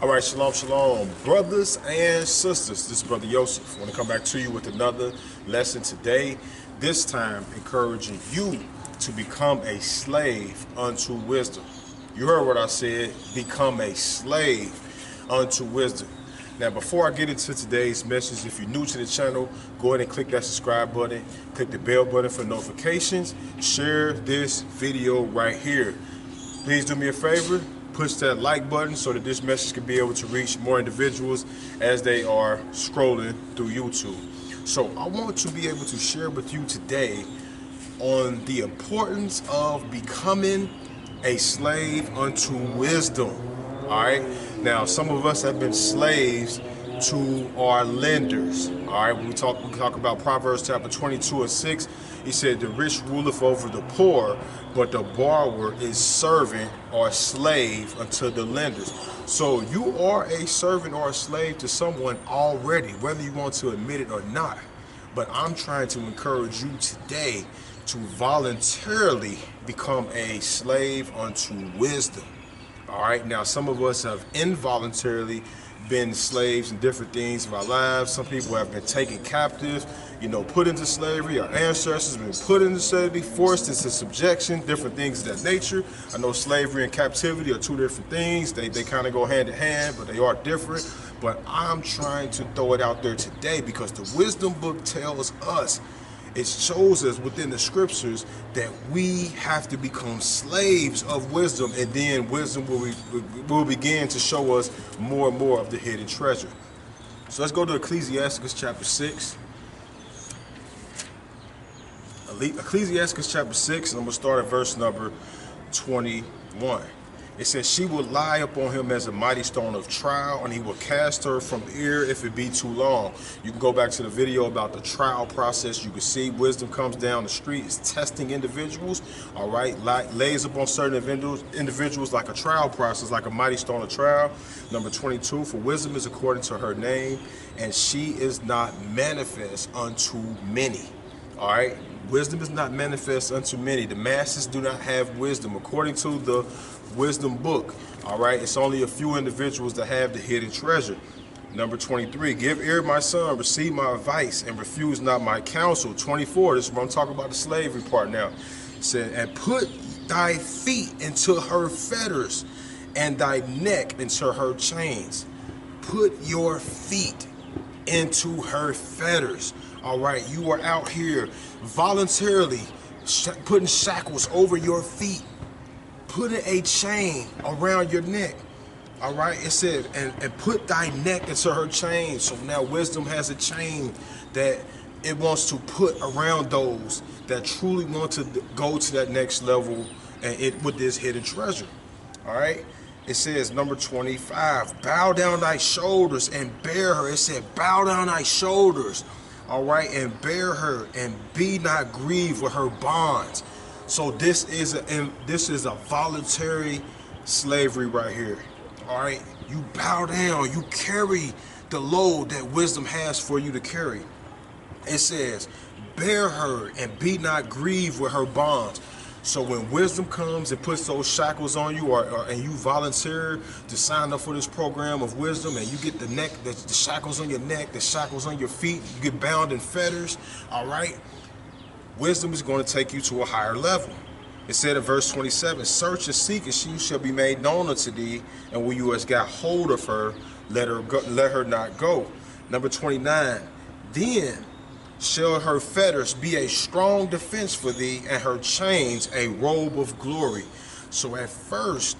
All right, shalom, shalom, brothers and sisters. This is Brother Yosef. I want to come back to you with another lesson today, this time encouraging you to become a slave unto wisdom. You heard what I said, become a slave unto wisdom. Now, before I get into today's message, if you're new to the channel, go ahead and click that subscribe button, click the bell button for notifications, share this video right here. Please do me a favor, push that like button so that this message can be able to reach more individuals as they are scrolling through YouTube. So I want to be able to share with you today on the importance of becoming a slave unto wisdom. All right. Now, some of us have been slaves to our lenders. All right. When we talk about Proverbs chapter 22:6. He said, "The rich ruleth over the poor, but the borrower is servant or slave unto the lenders." So you are a servant or a slave to someone already, whether you want to admit it or not. But I'm trying to encourage you today to voluntarily become a slave unto wisdom. All right, now some of us have involuntarily been slaves in different things of our lives. Some people have been taken captive, put into slavery. Our ancestors have been put into slavery, forced into subjection, different things of that nature. I know slavery and captivity are two different things. They kind of go hand in hand, but they are different. But I'm trying to throw it out there today because the wisdom book tells us, it shows us within the scriptures that we have to become slaves of wisdom, and then wisdom will begin to show us more and more of the hidden treasure. So let's go to Ecclesiastes chapter 6. Ecclesiastes chapter 6, and I'm going to start at verse number 21. It says, "She will lie upon him as a mighty stone of trial, and he will cast her from ear if it be too long." You can go back to the video about the trial process. You can see wisdom comes down the street, is testing individuals, all right, lays upon certain individuals like a trial process, like a mighty stone of trial. Number 22, "For wisdom is according to her name, and she is not manifest unto many." All right, wisdom is not manifest unto many. The masses do not have wisdom according to the wisdom book. All right, it's only a few individuals that have the hidden treasure. Number 23, "Give ear, my son, receive my advice, and refuse not my counsel." 24, this is what I'm talking about, the slavery part now. It said, "And put thy feet into her fetters, and thy neck into her chains." Put your feet into her fetters. All right, you are out here voluntarily putting shackles over your feet, putting a chain around your neck. All right, it said, and put thy neck into her chain. So now wisdom has a chain that it wants to put around those that truly want to go to that next level and with this hidden treasure. All right, it says number 25, "Bow down thy shoulders and bear her." It said, bow down thy shoulders, all right, and bear her, and be not grieved with her bonds. So this is a voluntary slavery right here. All right, you bow down, you carry the load that wisdom has for you to carry. It says, bear her and be not grieved with her bonds. So when wisdom comes and puts those shackles on you, and you volunteer to sign up for this program of wisdom, and you get the shackles on your neck, the shackles on your feet, you get bound in fetters, all right, wisdom is going to take you to a higher level. It said in verse 27, "Search and seek, and she shall be made known unto thee, and when you has got hold of her, let her not go." Number 29, "Then shall her fetters be a strong defense for thee, and her chains a robe of glory." So at first,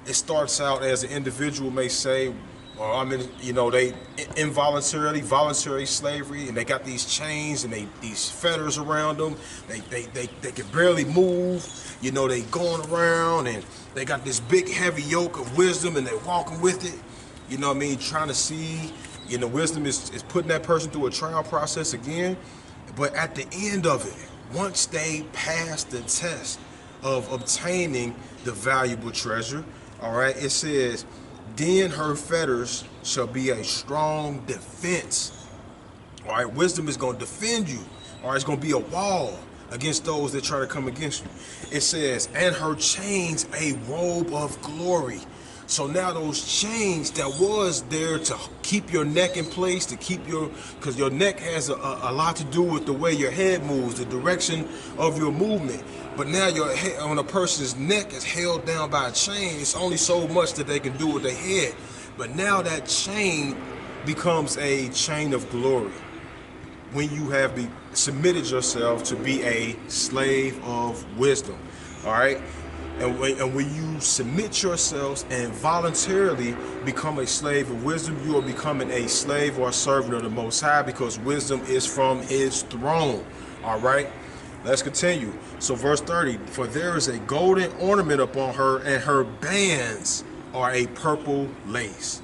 it starts out as an individual may say, well, they voluntary slavery, and they got these chains and these fetters around them. They can barely move. They going around, and they got this big heavy yoke of wisdom, and they walking with it. Trying to see. Wisdom is putting that person through a trial process again. But at the end of it, once they pass the test of obtaining the valuable treasure, all right, it says, "Then her fetters shall be a strong defense." All right, wisdom is going to defend you. All right, it's going to be a wall against those that try to come against you. It says, "And her chains a robe of glory." So now those chains that was there to keep your neck in place, to keep because your neck has a lot to do with the way your head moves, the direction of your movement. But now your head on a person's neck is held down by a chain. It's only so much that they can do with their head. But now that chain becomes a chain of glory when you have submitted yourself to be a slave of wisdom. All right? And when you submit yourselves and voluntarily become a slave of wisdom, you are becoming a slave or a servant of the Most High, because wisdom is from his throne. All right? Let's continue. So verse 30, for there is a golden ornament upon her, and her bands are a purple lace.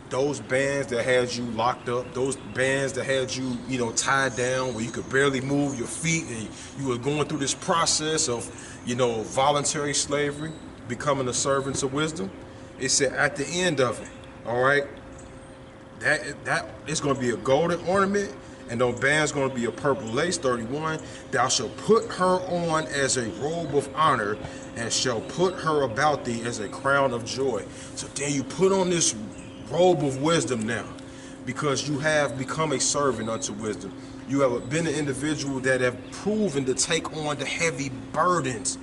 Those bands that had you locked up, those bands that had you, tied down where you could barely move your feet, and you were going through this process of, voluntary slavery, becoming the servants of wisdom. It said at the end of it, all right, that is going to be a golden ornament, and those bands going to be a purple lace. 31, thou shalt put her on as a robe of honor, and shall put her about thee as a crown of joy. So then you put on this robe of wisdom now, because you have become a servant unto wisdom. You have been an individual that have proven to take on the heavy burdens,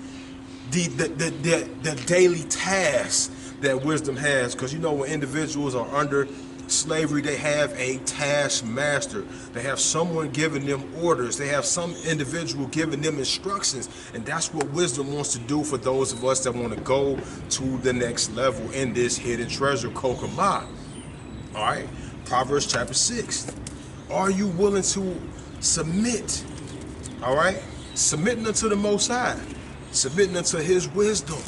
the daily tasks that wisdom has. Because when individuals are under slavery, they have a taskmaster. They have someone giving them orders. They have some individual giving them instructions. And that's what wisdom wants to do for those of us that want to go to the next level in this hidden treasure, Kokoma. All right, Proverbs chapter 6. Are you willing to submit? All right, submitting unto the Most High, submitting unto his wisdom.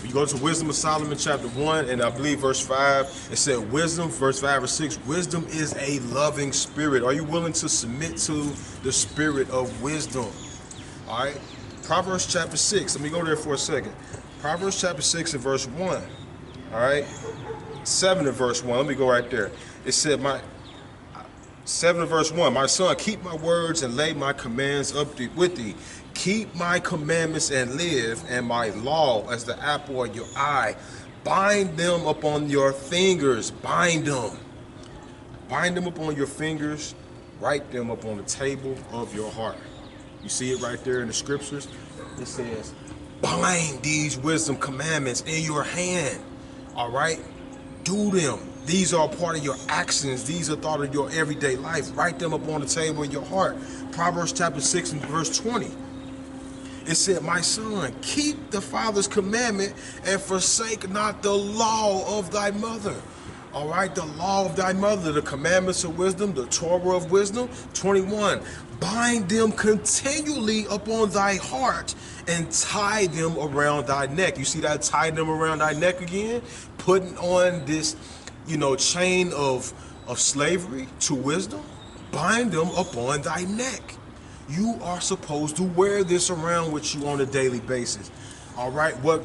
You go to Wisdom of Solomon chapter 1, and I believe verse 5, it said wisdom, verse 5 or 6, wisdom is a loving spirit. Are you willing to submit to the spirit of wisdom? All right, Proverbs chapter 6, let me go there for a second. Proverbs chapter 6 and verse 1, all right, 7 and verse 1, let me go right there. It said, 7 and verse 1, my son, keep my words and lay my commands up with thee. Keep my commandments and live, and my law as the apple of your eye. Bind them upon your fingers. Bind them. Bind them upon your fingers. Write them upon the table of your heart. You see it right there in the scriptures. It says, bind these wisdom commandments in your hand. All right? Do them. These are part of your actions. These are thought of your everyday life. Write them upon the table of your heart. Proverbs chapter 6 and verse 20. It said, my son, keep the father's commandment and forsake not the law of thy mother. All right, the law of thy mother, the commandments of wisdom, the Torah of wisdom. 21, bind them continually upon thy heart and tie them around thy neck. You see that, tie them around thy neck again? Putting on this, chain of slavery to wisdom. Bind them upon thy neck. You are supposed to wear this around with you on a daily basis. All right, what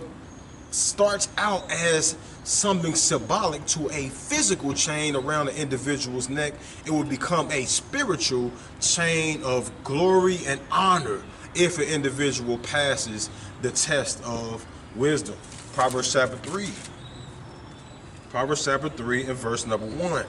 starts out as something symbolic to a physical chain around an individual's neck, it will become a spiritual chain of glory and honor if an individual passes the test of wisdom. Proverbs chapter 3. Proverbs chapter 3 and verse number 1.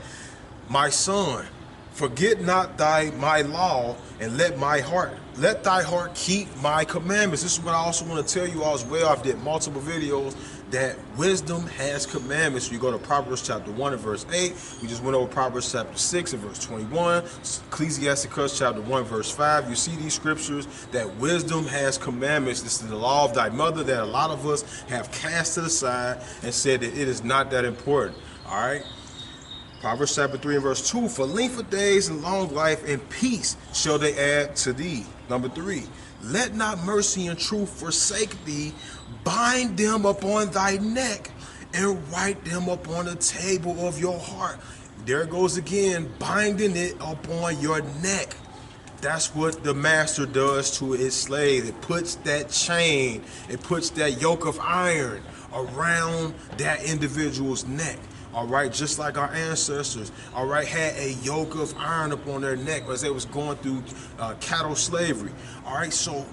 My son, forget not my law, and let thy heart keep my commandments. This is what I also want to tell you all as well. I've did multiple videos that wisdom has commandments. You go to Proverbs chapter 1 and verse 8. We just went over Proverbs chapter 6 and verse 21. Ecclesiasticus chapter 1 verse 5. You see these scriptures that wisdom has commandments. This is the law of thy mother that a lot of us have cast to the side and said that it is not that important. All right. Proverbs chapter 3 and verse 2, for length of days and long life and peace shall they add to thee. Number 3, let not mercy and truth forsake thee. Bind them upon thy neck and write them upon the table of your heart. There it goes again, binding it upon your neck. That's what the master does to his slave. It puts that chain, it puts that yoke of iron around that individual's neck. All right, just like our ancestors, all right, had a yoke of iron upon their neck as they was going through cattle slavery. All right, so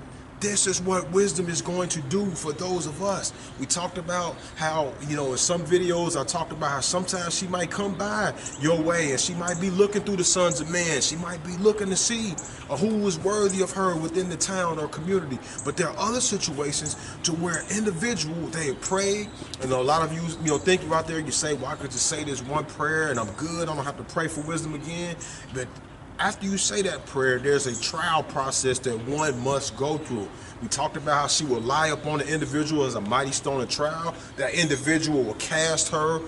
this is what wisdom is going to do for those of us. We talked about how, in some videos I talked about how sometimes she might come by your way and she might be looking through the sons of men. She might be looking to see who is worthy of her within the town or community. But there are other situations to where individual, they pray, and a lot of you, think you're out there, you say, well, I could just say this one prayer and I'm good. I don't have to pray for wisdom again. But after you say that prayer, there's a trial process that one must go through. We talked about how she will lie upon the individual as a mighty stone of trial. That individual will cast her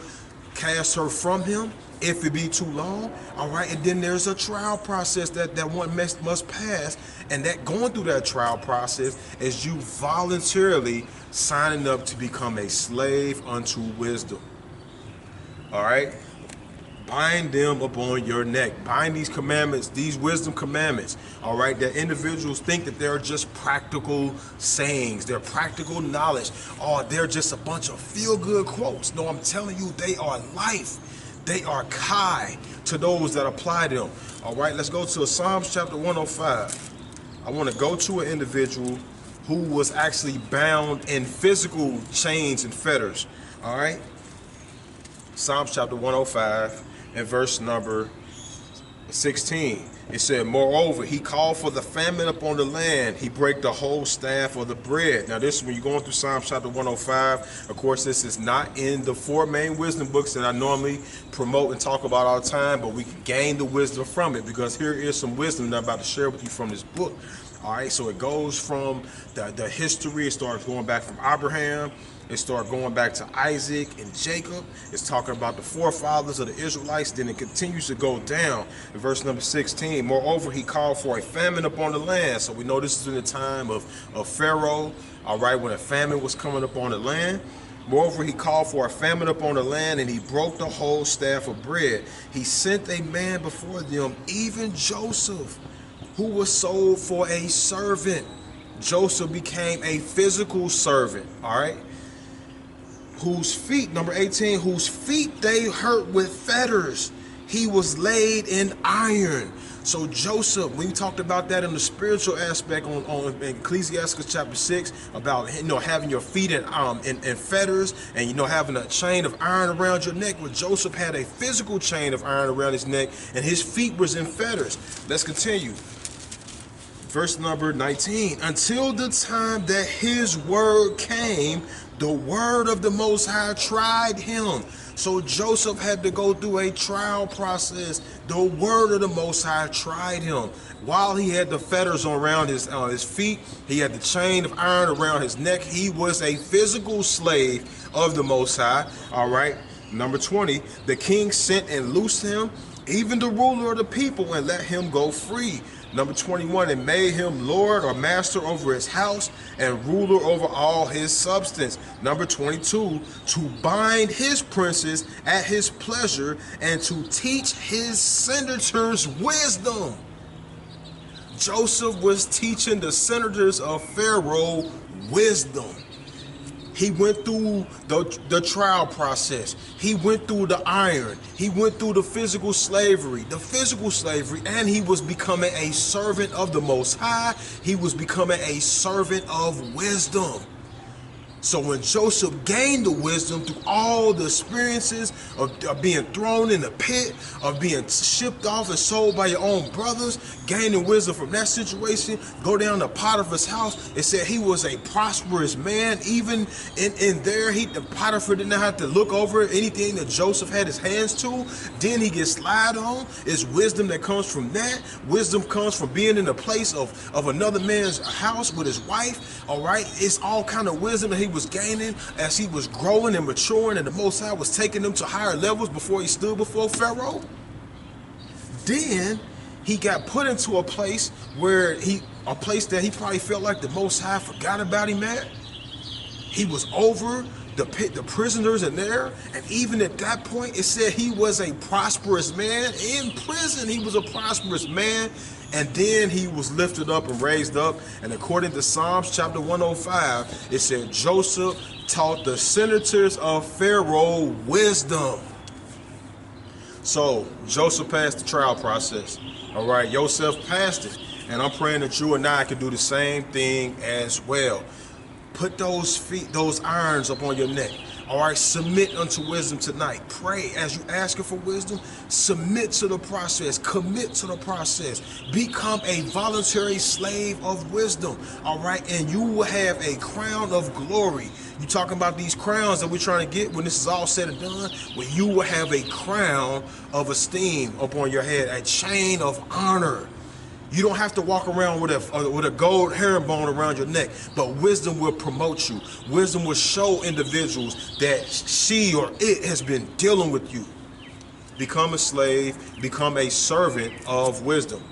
from him if it be too long. All right, and then there's a trial process that one must pass, and that going through that trial process is you voluntarily signing up to become a slave unto wisdom. All right. Bind them upon your neck. Bind these commandments, these wisdom commandments. All right, that individuals think that they're just practical sayings, they're practical knowledge, or they're just a bunch of feel-good quotes. No, I'm telling you, they are life. They are kai to those that apply them. All right, let's go to Psalms chapter 105. I want to go to an individual who was actually bound in physical chains and fetters. All right, Psalms chapter 105. In verse number 16, it said, moreover, he called for the famine upon the land. He brake the whole staff of the bread. Now, this is when you're going through Psalms chapter 105. Of course, this is not in the 4 main wisdom books that I normally promote and talk about all the time, but we can gain the wisdom from it, because here is some wisdom that I'm about to share with you from this book. All right, so it goes from the history. It starts going back from Abraham. It starts going back to Isaac and Jacob. It's talking about the forefathers of the Israelites. Then it continues to go down in verse number 16. Moreover, he called for a famine upon the land. So we know this is in the time of Pharaoh, all right, when a famine was coming upon the land. Moreover, he called for a famine upon the land, and he broke the whole staff of bread. He sent a man before them, even Joseph, who was sold for a servant. Joseph became a physical servant, all right? Whose feet, number 18, whose feet they hurt with fetters. He was laid in iron. So Joseph, we talked about that in the spiritual aspect on Ecclesiastes chapter 6, about having your feet in fetters, and having a chain of iron around your neck. Well, Joseph had a physical chain of iron around his neck, and his feet was in fetters. Let's continue. Verse number 19, until the time that his word came, the word of the Most High tried him. So Joseph had to go through a trial process. The word of the Most High tried him. While he had the fetters around his feet, he had the chain of iron around his neck. He was a physical slave of the Most High. All right. Number 20, the king sent and loosed him, even the ruler of the people, and let him go free. Number 21, and made him lord or master over his house and ruler over all his substance. Number 22, to bind his princes at his pleasure and to teach his senators wisdom. Joseph was teaching the senators of Pharaoh wisdom. He went through the trial process. He went through the iron. He went through the physical slavery, and he was becoming a servant of the Most High. He was becoming a servant of wisdom. So when Joseph gained the wisdom through all the experiences of being thrown in the pit, of being shipped off and sold by your own brothers, gaining wisdom from that situation, go down to Potiphar's house, it said he was a prosperous man. Even in there, Potiphar didn't have to look over anything that Joseph had his hands to. Then he gets lied on. It's wisdom that comes from that. Wisdom comes from being in the place of another man's house with his wife. All right, it's all kind of wisdom that he was gaining as he was growing and maturing, and the Most High was taking him to higher levels before he stood before Pharaoh. Then he got put into a place that he probably felt like the Most High forgot about him at. He was over the prisoners in there, and even at that point, it said he was a prosperous man. In prison, he was a prosperous man. And then he was lifted up and raised up. And according to Psalms chapter 105, it said Joseph taught the senators of Pharaoh wisdom. So Joseph passed the trial process. All right, Joseph passed it. And I'm praying that you and I can do the same thing as well. Put those irons up on your neck. All right, submit unto wisdom tonight. Pray as you asking for wisdom. Submit to the process. Commit to the process. Become a voluntary slave of wisdom. All right, and you will have a crown of glory. You talking about these crowns that we're trying to get when this is all said and done? Well, you will have a crown of esteem upon your head, a chain of honor. You don't have to walk around with a gold herringbone around your neck, but wisdom will promote you. Wisdom will show individuals that she or it has been dealing with you. Become a slave, become a servant of wisdom.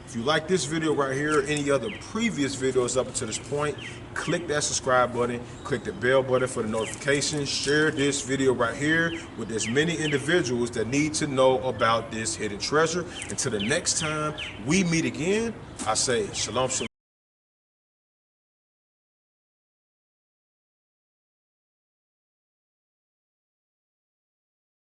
If you like this video right here, or any other previous videos up until this point, click that subscribe button, click the bell button for the notifications, share this video right here with as many individuals that need to know about this hidden treasure. Until the next time we meet again, I say shalom, shalom.